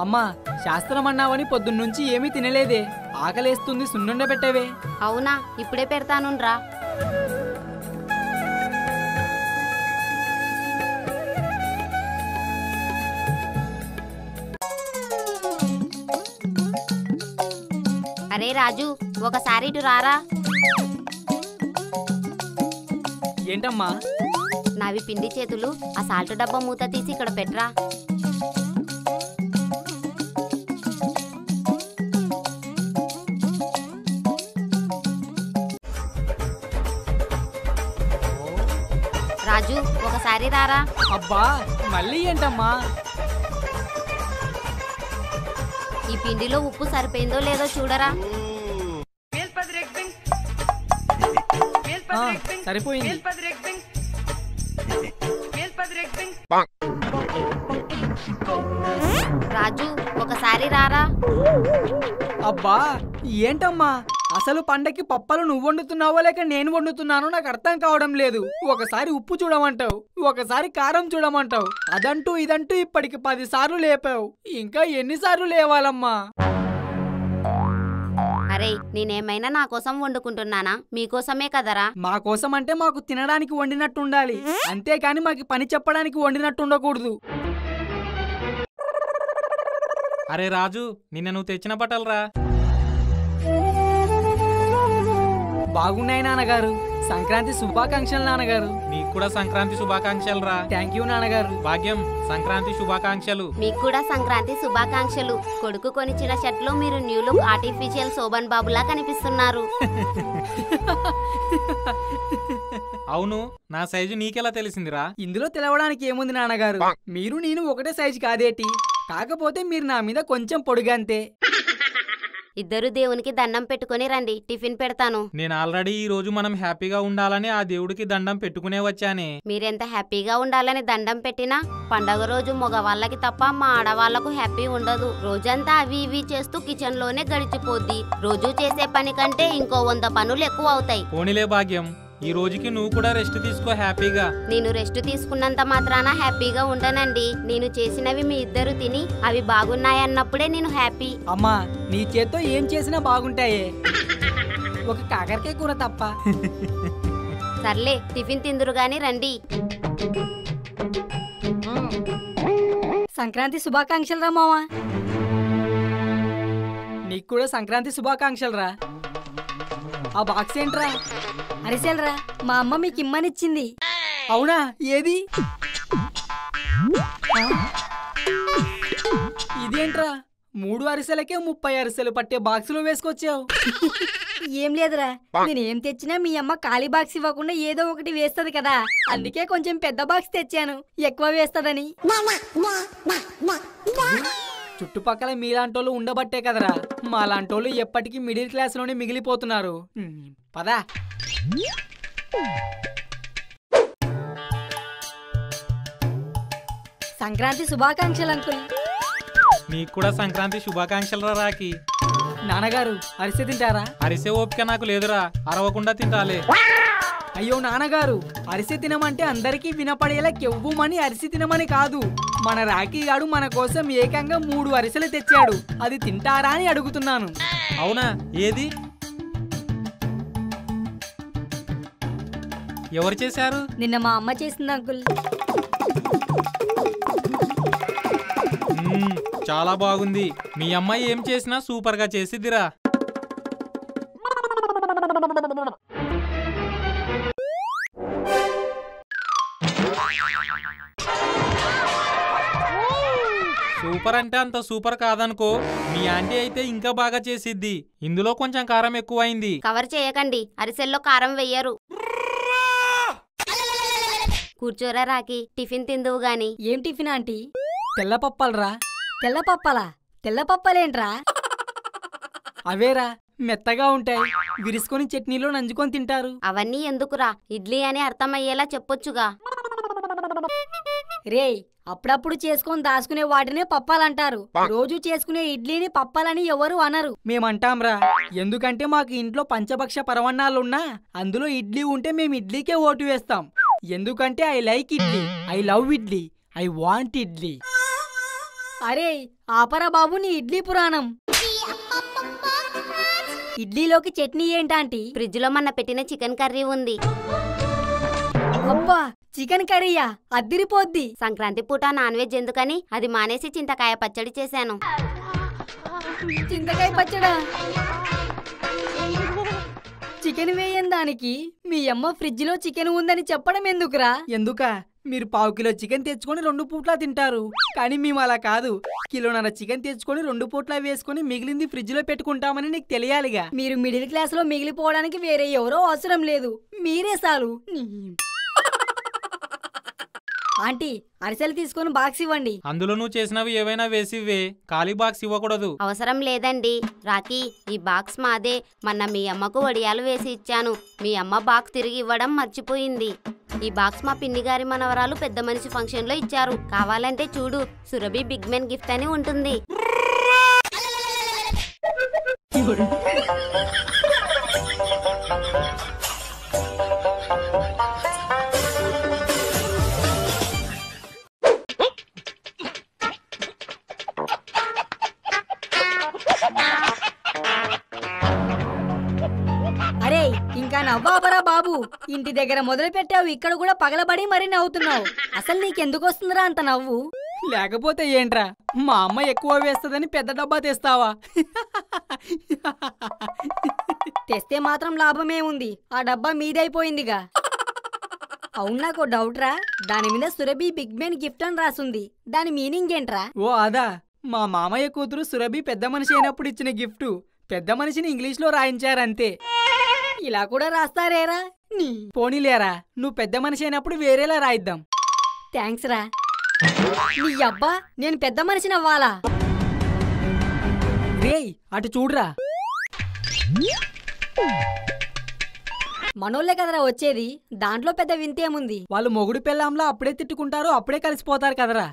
అమ్మా శాస్త్రం అన్నావని పొద్దున్నుంచి ఏమీ తినలేదే, ఆకలేస్తుంది, సున్నుండ పెట్టవే. అవునా, ఇప్పుడే పెడతానురా. అరే రాజు, ఒకసారి ఇటు రారా. ఏంటమ్మా? నావి పిండి చేతులు, ఆ సాల్ట్ డబ్బా మూత తీసి ఇక్కడ పెట్టరా. రాజు, ఒకసారి రారా. అబ్బా మళ్ళీ ఏంటమ్మా? ఈ పిండిలో ఉప్పు సరిపోయిందో లేదో చూడరా. సరిపోయింది. రాజు, ఒకసారి రారా. అబ్బా ఏంటమ్మా, అసలు పండకి పప్పలు నువ్వు వండుతున్నావో లేక నేను వండుతున్నానో నాకు అర్థం కావడం లేదు. ఒకసారి ఉప్పు చూడమంటావు, ఒకసారి కారం చూడమంటావు, అదంటూ ఇదంటూ ఇప్పటికి 10 సార్లు లేపావు. ఇంకా ఎన్నిసార్లు లేవాలమ్మా? అరే, నేనేమైనా నా కోసం వండుకుంటున్నానా? మీకోసమే కదరా. మా కోసం అంటే మాకు తినడానికి వండినట్టు ఉండాలి, అంతేకాని మాకు పని చెప్పడానికి వండినట్టు ఉండకూడదు. అరే రాజు, నిన్న నువ్వు తెచ్చిన బట్టలరా. బాగున్నాయి నాన్నగారు. సంక్రాంతి శుభాకాంక్షలు నాన్నగారు. నీకు కూడా సంక్రాంతి శుభాకాంక్షలు రా. థ్యాంక్ యూ నాన్నగారు. భాగ్యం, సంక్రాంతి శుభాకాంక్షలు. మీకు కూడా సంక్రాంతి శుభాకాంక్షలు. కొడుకు కొనిచ్చిన షర్ట్లో మీరు న్యూ లుక్ ఆర్టిఫిషియల్ శోభన్ బాబులా కనిపిస్తున్నారు. అవును, నా సైజు నీకెలా తెలిసిందిరా? ఇందులో తెలవడానికి ఏముంది నాన్నగారు, మీరు నేను ఒకటే సైజు కాదేటి, కాకపోతే మీరు నా మీద కొంచెం పొడుగంతే. ఇద్దరు దేవునికి దండం పెట్టుకుని రండి, టిఫిన్ పెడతాను. నేను ఆల్రెడీ ఈ రోజు మనం హ్యాపీగా ఉండాలని ఆ దేవుడికి దండం పెట్టుకునే వచ్చానే. మీరెంత హ్యాపీగా ఉండాలని దండం పెట్టినా పండగ రోజు మగవాళ్ళకి తప్ప మా ఆడవాళ్లకు హ్యాపీ ఉండదు. రోజంతా అవి ఇవి చేస్తూ కిచెన్ లోనే గడిచిపోద్ది. రోజు చేసే పని కంటే ఇంకో 100 పనులు ఎక్కువ అవుతాయి. పోనీలే భాగ్యం, ఈ రోజుకి నువ్వు కూడా రెస్ట్ తీసుకో హ్యాపీగా. నేను రెస్ట్ తీసుకున్నంత మాత్రాన హ్యాపీగా ఉండనండి. నేను చేసినవి మీ ఇద్దరు తిని అవి బాగున్నాయన్నప్పుడే నేను హ్యాపీ. అమ్మా, నీ చేత్తో ఏం చేసినా బాగుంటాయే, ఒక కాకరకాయ కూర తప్ప. సర్లే, టిఫిన్ తిందురు గాని రండి. సంక్రాంతి శుభాకాంక్షలు రా మావా. నీకు కూడా సంక్రాంతి శుభాకాంక్షలు రా. ఆ బాక్స్ ఏంట్రా? అరిసెలరా, మా అమ్మ మీకు ఇమ్మనిచ్చింది. అవునా, ఏది? ఇదేంట్రా, 3 అరిసెలకే 30 అరిసెలు పట్టే బాక్సులో వేసుకొచ్చావు. ఏం లేదురా, నేనేం తెచ్చినా మీ అమ్మ ఖాళీ బాక్స్ ఇవ్వకుండా ఏదో ఒకటి వేస్తది కదా, అందుకే కొంచెం పెద్ద బాక్స్ తెచ్చాను, ఎక్కువ వేస్తదని. చుట్టుపక్కల మీలాంటోళ్ళు ఉండబట్టే కదరా మాలాంటోళ్ళు ఎప్పటికీ మిడిల్ క్లాస్ లోనే మిగిలిపోతున్నారు. పదా. సంక్రాంతి శుభాకాంక్షలు అంకుల్. నీకు కూడా సంక్రాంతి శుభాకాంక్షలు రాకి. నాన్నగారు, అరిసె తింటారా? అరిసే ఓపిక నాకు లేదురా, అరవకుండా తింటాలే. అయ్యో నాన్నగారు, అరిసె తినమంటే అందరికీ వినపడేలా కెవ్వుమని అరిసె తినమని కాదు. మన రాఖీ గాడు మన కోసం ఏకంగా 3 అరిసెలు తెచ్చాడు, అది తింటారా అని అడుగుతున్నాను. అవునా, ఏది? ఎవరు చేశారు? నిన్న మా అమ్మ చేసింది అంకుల్. చాలా బాగుంది. మీ అమ్మాయి ఏం చేసినా సూపర్ గా చేసిద్దిరా. సూపర్ అంటే అంత సూపర్ కాదనుకో, మీ ఆంటీ అయితే ఇంకా బాగా చేసిద్ది. ఇందులో కొంచెం కారం ఎక్కువైంది. కవర్ చేయకండి, అరిసెల్లో కారం వెయ్యరు. కూర్చోరా రాకి, టిఫిన్ తిందువు గాని. ఏం టిఫిన్ ఆంటీ? తెల్లపప్పలరా. తెల్లపప్పలా? తెల్లపప్పలేంట్రా? అవేరా, మెత్తగా ఉంటాయి, విరుసుకొని చట్నీలో నంజుకొని తింటారు. అవన్నీ ఎందుకురా, ఇడ్లీ అని అర్థమయ్యేలా చెప్పొచ్చుగా. రేయ్, అప్పుడప్పుడు చేసుకొని దాచుకునే వాటినే పప్పాలంటారు, రోజు చేసుకునే ఇడ్లీని పప్పాలని ఎవరు అనరు. మేమంటాంరా, ఎందుకంటే మాకు ఇంట్లో పంచభక్ష పరవన్నాలున్నా అందులో ఇడ్లీ ఉంటే మేము ఇడ్లీకే ఓటు వేస్తాం. ఎందుకంటే I like idli, I love idli, I want idli. అరే ఆపరా బాబు నీ ఇడ్లీ పురాణం. ఇడ్లీలోకి చట్నీ ఏంటాంటీ? ఫ్రిడ్జ్ లో మొన్న పెట్టిన చికెన్ కర్రీ ఉంది. అబ్బా చికెన్ కర్రీయా, అద్దిరిపోద్ది. సంక్రాంతి పూట నాన్ వెజ్ ఎందుకని అది మానేసి చింతకాయ పచ్చడి చేశాను. చింతకాయ పచ్చడా? చికెన్ వేయని దానికి మీ అమ్మ ఫ్రిడ్జ్ లో చికెన్ ఉందని చెప్పడం ఎందుకురా? ఎందుకా? మీరు 1/2 కిలో చికెన్ తెచ్చుకొని 2 పూట్లా తింటారు. కానీ మేము అలా కాదు, కిలోన్నర చికెన్ తెచ్చుకొని 2 పూట్లా వేసుకొని మిగిలింది ఫ్రిడ్జ్ లో పెట్టుకుంటామని నీకు తెలియాలిగా. మీరు మిడిల్ క్లాస్ లో మిగిలిపోవడానికి వేరే ఎవరో అవసరం లేదు, మీరే చాలు. ఆంటీ అరిసెలు తీసుకొని బాక్స్ ఇవ్వండి. అందులో నువ్వు చేసినవి ఏవైనా వేసివే, ఖాళీ బాక్స్ ఇవ్వకూడదు. అవసరం లేదండి. రాకీ ఈ బాక్స్ మాదే. మొన్న మీ అమ్మకు వడియాలు వేసి ఇచ్చాను. మీ అమ్మ బాక్స్ తిరిగి ఇవ్వడం మర్చిపోయింది. ఈ బాక్స్ మా పిన్ని గారి మనవరాలు పెద్ద మనిషి ఫంక్షన్ లో ఇచ్చారు. కావాలంటే చూడు, సురభి బిగ్ మ్యాన్ గిఫ్ట్ అని ఉంటుంది. అరే ఇంకా నవ్వాపరా బాబు, ఇంటి దగ్గర మొదలు పెట్టావు, ఇక్కడ కూడా పగలబడి మరీ నవ్వుతున్నావు. అసలు నీకెందుకు వస్తుందిరా అంత నవ్వు? లేకపోతే ఏంట్రా, మా అమ్మ ఎక్కువ వేస్తదని పెద్ద డబ్బా తెస్తావా? తెస్తే మాత్రం లాభమే ఉంది, ఆ డబ్బా మీదైపోయిందిగా. అవును నాకు డౌట్ రా, దాని మీద సురభి బిగ్ మ్యాన్ గిఫ్ట్ అని రాసుంది. దాని మీనింగ్ ఏంట్రా? ఓ అదా, మా మామయ్య కూతురు సురభి పెద్ద మనిషి అయినప్పుడు ఇచ్చిన గిఫ్ట్. పెద్ద మనిషిని ఇంగ్లీష్ లో రాయించారంతే. ఇలా కూడా రాస్తారేరా? పోనీలేరా, నువ్వు పెద్ద మనిషి అయినప్పుడు వేరేలా రాయిద్దాం. థ్యాంక్స్ రా. నీ అబ్బా నేను పెద్ద మనిషిని అవ్వాలా? రేయ్ అటు చూడురా. మనోళ్ళే కదరా వచ్చేది, దాంట్లో పెద్ద వింతేముంది? వాళ్ళు మొగుడు పెళ్ళాంలో అప్పుడే తిట్టుకుంటారు, అప్పుడే కలిసిపోతారు కదరా.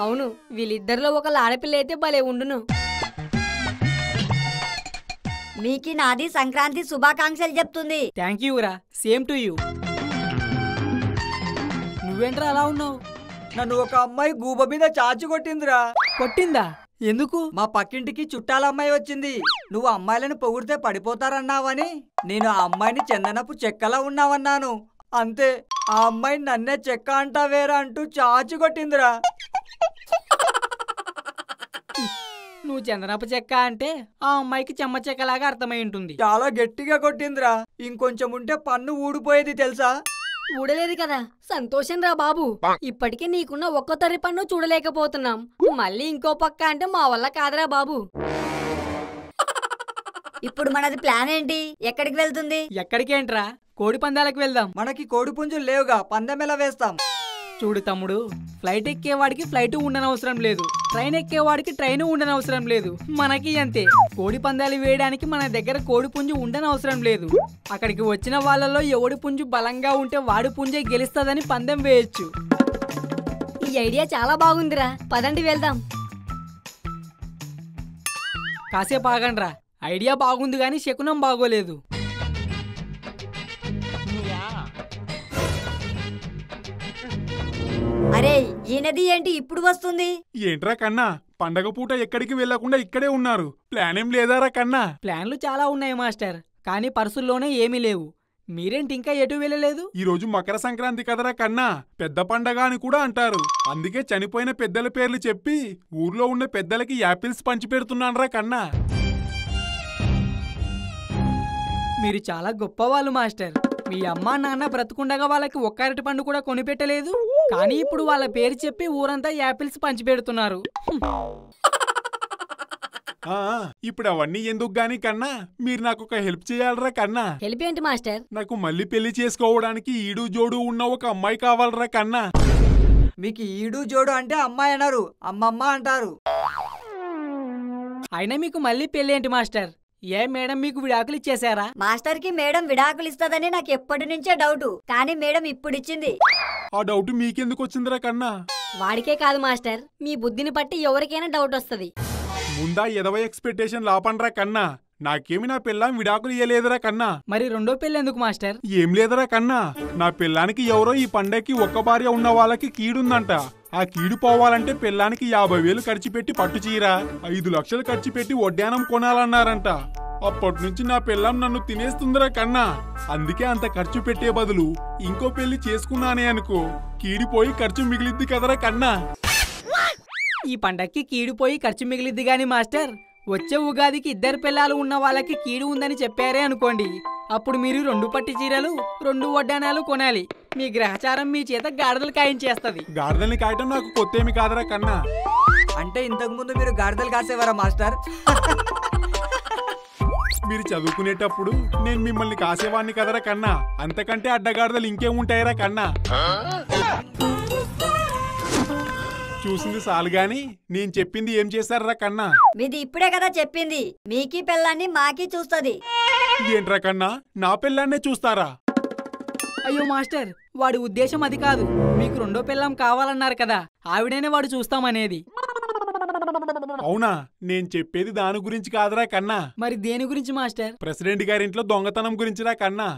అవును, వీళ్ళిద్దరిలో ఒకళ్ళు ఆడపిల్ల అయితే భలే ఉండును. మీకి నాది సంక్రాంతి శుభాకాంక్షలు చెప్తుంది. థ్యాంక్ యూ రా, సేమ్ టు యూ. నువ్వేంట్రా అలా ఉన్నావు? నన్ను ఒక అమ్మాయి గూబ మీద చాచి కొట్టిందిరా. కొట్టిందా? ఎందుకు? మా పక్కింటికి చుట్టాల అమ్మాయి వచ్చింది. నువ్వు అమ్మాయిలను పొగిడితే పడిపోతారన్నావని నేను ఆ అమ్మాయిని చందనపు చెక్కలా ఉన్నావన్నాను. అంతే, ఆ అమ్మాయి నన్నే చెక్క అంటావేరా అంటూ చాచి కొట్టిందిరా. నువ్వు చందనపు చెక్క అంటే ఆ అమ్మాయికి చెమ్మ చెక్కలాగా అర్థమై ఉంటుంది. చాలా గట్టిగా కొట్టిందిరా. ఇంకొంచెం ఉంటే పన్ను ఊడిపోయేది తెలుసా? చూడలేదు కదా, సంతోషం రా బాబు. ఇప్పటికే నీకున్న ఒక్క తరి పన్ను చూడలేకపోతున్నాం, మళ్ళీ ఇంకో పక్క అంటే మా వల్ల కాదురా బాబు. ఇప్పుడు మనది ప్లాన్ ఏంటి? ఎక్కడికి వెళ్తుంది? ఎక్కడికేంట్రా, కోడి పందాలకు వెళ్దాం. మనకి కోడి పుంజులు లేవుగా, పందెం ఎలా వేస్తాం? చూడు తమ్ముడు, ఫ్లైట్ ఎక్కేవాడికి ఫ్లైట్ ఉండనవసరం లేదు, ట్రైన్ ఎక్కేవాడికి ట్రైన్ ఉండనవసరం లేదు. మనకి అంతే. కోడి పందాలు వేయడానికి మన దగ్గర కోడి పుంజు ఉండనవసరం లేదు. అక్కడికి వచ్చిన వాళ్ళలో ఎవడి పుంజు బలంగా ఉంటే వాడి పుంజే గెలుస్తుందని పందెం వేయొచ్చు. ఈ ఐడియా చాలా బాగుందిరా, పదండి వెళ్దాం. కాసేపు ఆగండ్రా, ఐడియా బాగుంది కానీ శకునం బాగోలేదు. అరే ఈయనది ఏంటి ఇప్పుడు వస్తుంది? ఏంట్రా కన్నా, పండగ పూట ఎక్కడికి వెళ్లకుండా ఇక్కడే ఉన్నారు. ప్లాన్ ఏం లేదారా కన్నా? ప్లాన్లు చాలా ఉన్నాయి మాస్టర్, కానీ పర్సుల్లోనే ఏమీ లేవు. మీరేంటి ఇంకా ఎటు వెళ్ళలేదు? ఈ రోజు మకర సంక్రాంతి కదరా కన్నా, పెద్ద పండగ అని కూడా అంటారు. అందుకే చనిపోయిన పెద్దల పేర్లు చెప్పి ఊర్లో ఉన్న పెద్దలకి యాపిల్స్ పంచి పెడుతున్నానరా కన్నా. మీరు చాలా గొప్పవాళ్ళు మాస్టర్. మీ అమ్మా నాన్న బ్రతుకుండగా వాళ్ళకి ఒక్క అరటి పండు కూడా కొనిపెట్టలేదు, కానీ ఇప్పుడు వాళ్ళ పేరు చెప్పి ఊరంతా యాపిల్స్ పంచిపెడుతున్నారు. ఇప్పుడు అవన్నీ ఎందుకు గాని కన్నా, మీరు నాకు ఒక హెల్ప్ చేయాలరా కన్నా. హెల్ప్ ఏంటి మాస్టర్? నాకు మళ్ళీ పెళ్లి చేసుకోవడానికి ఈడు జోడు ఉన్న ఒక అమ్మాయి కావాలరా కన్నా. మీకు ఈడు జోడు అంటే అమ్మాయి అన్నారు, అమ్మమ్మ అంటారు. అయినా మీకు మళ్ళీ పెళ్ళి ఏంటి మాస్టర్? ఏ మేడం మీకు విడాకులు ఇచ్చేశారా? మాస్టర్ కి మేడం విడాకులు ఇస్తదని నాకు ఎప్పటి నుంచే డౌట్, కానీ మేడం ఇప్పుడు ఇచ్చింది. ఆ డౌట్ మీకెందుకు వచ్చిందిరా కన్నా? వాడికే కాదు మాస్టర్, మీ బుద్ధిని బట్టి ఎవరికైనా డౌట్ వస్తుంది. ముందా 20 ఎక్స్పెక్టేషన్ లాపండ్రా కన్నా. నాకేమి నా పిల్లం విడాకులు ఇయ్యలేదురా కన్నా. మరి రెండో పెళ్లి ఎందుకు మాస్టర్? ఏం లేదురా కన్నా, నా పిల్లానికి ఎవరో ఈ పండక్కి ఒక్క భార్య ఉన్న వాళ్ళకి కీడుందంట. ఆ కీడు పోవాలంటే పిల్లానికి 50,000 ఖర్చు పెట్టి పట్టు చీర, 5 లక్షలు ఖర్చు పెట్టి వడ్డానం కొనాలన్నారంట. అప్పటి నుంచి నా పిల్లం నన్ను తినేస్తుందిరా కన్నా. అందుకే అంత ఖర్చు పెట్టే బదులు ఇంకో పెళ్లి చేసుకున్నానే అనుకో, కీడిపోయి ఖర్చు మిగిలిద్ది కదరా కన్నా. ఈ పండక్కి కీడిపోయి ఖర్చు మిగిలిద్ది గాని మాస్టర్, వచ్చే ఉగాదికి 2 పిల్లలు ఉన్న వాళ్ళకి కీడు ఉందని చెప్పారే అనుకోండి, అప్పుడు మీరు 2 పట్టు చీరలు 2 వడ్డానాలు కొనాలి. మీ గ్రహచారం మీ చేత గాడిదలు కాయించేస్తది. గాడిదల్ని కాయటం నాకు కొత్తేమి కాదరా కన్నా. అంటే ఇంతకు ముందు మీరు గాడిదలు కాసేవారా మాస్టర్? మీరు చదువుకునేటప్పుడు నేను మిమ్మల్ని కాసేవాడిని కదరా కన్నా. అంతకంటే అడ్డగాడిదలు ఇంకేముంటాయరా కన్నా. చూసింది చాలు గాని నేను చెప్పింది ఏం చేశారా కన్నా? మీది ఇప్పుడే కదా చెప్పింది, మీకీ పిల్లాన్ని మాకీ చూస్తది. ఏంట్రా కన్నా, నా పిల్లాన్నే చూస్తారా? అయ్యో మాస్టర్, వాడి ఉద్దేశం అది కాదు. మీకు రెండో పిల్లం కావాలన్నారు కదా, ఆవిడనే వాడు చూస్తామనేది. అవునా, నేను చెప్పేది దాని గురించి కాదురా కన్నా. మరి దేని గురించి మాస్టర్? ప్రెసిడెంట్ గారింట్లో దొంగతనం గురించిరా కన్నా.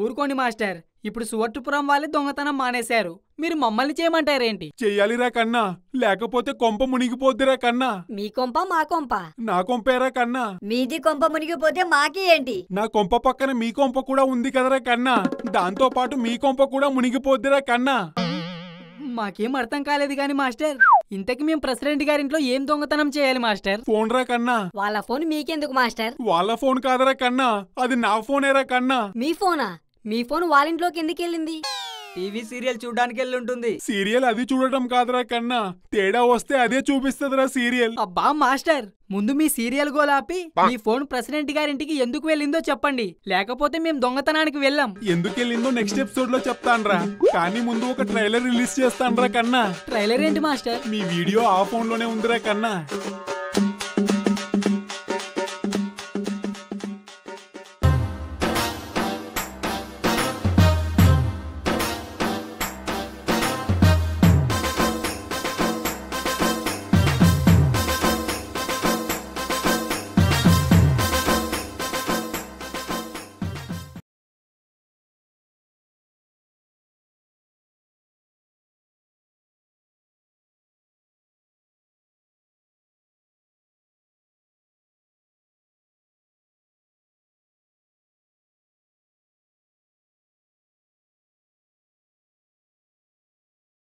ఊరుకోండి మాస్టర్, ఇప్పుడు సువర్టుపురం వాళ్ళే దొంగతనం మానేశారు, మీరు మమ్మల్ని చేయమంటారేంటి? చెయ్యాలిరా కన్నా, లేకపోతే కొంప మునిగిపోద్దిరా కన్నా. మీ కొంప మా కొంప. నా కొంపేరా కన్నా. మీది కొంప మునిగిపోతే మాకీ ఏంటి? నా కొంప పక్కన మీ కొంప కూడా ఉంది కదరా కన్నా, దాంతో పాటు మీ కొంప కూడా మునిగిపోద్దిరా కన్నా. మాకేం అర్థం కాలేదు గాని మాస్టర్, ఇంతకి మేము ప్రెసిడెంట్ గారింట్లో ఏం దొంగతనం చేయాలి మాస్టర్? ఫోన్ రా కన్నా. వాళ్ళ ఫోన్ మీకెందుకు మాస్టర్? వాళ్ళ ఫోన్ కాదరా కన్నా, అది నా ఫోనేరా కన్నా. మీ ఫోనా? మీ ఫోన్ వాళ్ళింట్లోకి ఎందుకు వెళ్ళింది? టీవీ సీరియల్ చూడడానికి వెళ్ళి ఉంటుంది. సీరియల్ అది చూడటం కాదురా కన్నా, తేడా వస్తే అదే చూపిస్తుందిరా సీరియల్. అబ్బా మాస్టర్, ముందు మీ సీరియల్ గోలాపి మీ ఫోన్ ప్రెసిడెంట్ గారింటికి ఎందుకు వెళ్ళిందో చెప్పండి, లేకపోతే మేము దొంగతనానికి వెళ్ళాం. ఎందుకు వెళ్ళిందో నెక్స్ట్ ఎపిసోడ్ లో చెప్తాన్రా, కానీ ముందు ఒక ట్రైలర్ రిలీజ్ చేస్తాన్రా కన్నా. ట్రైలర్ ఏంటి మాస్టర్? మీ వీడియో ఆ ఫోన్ లోనే ఉందిరా కన్నా.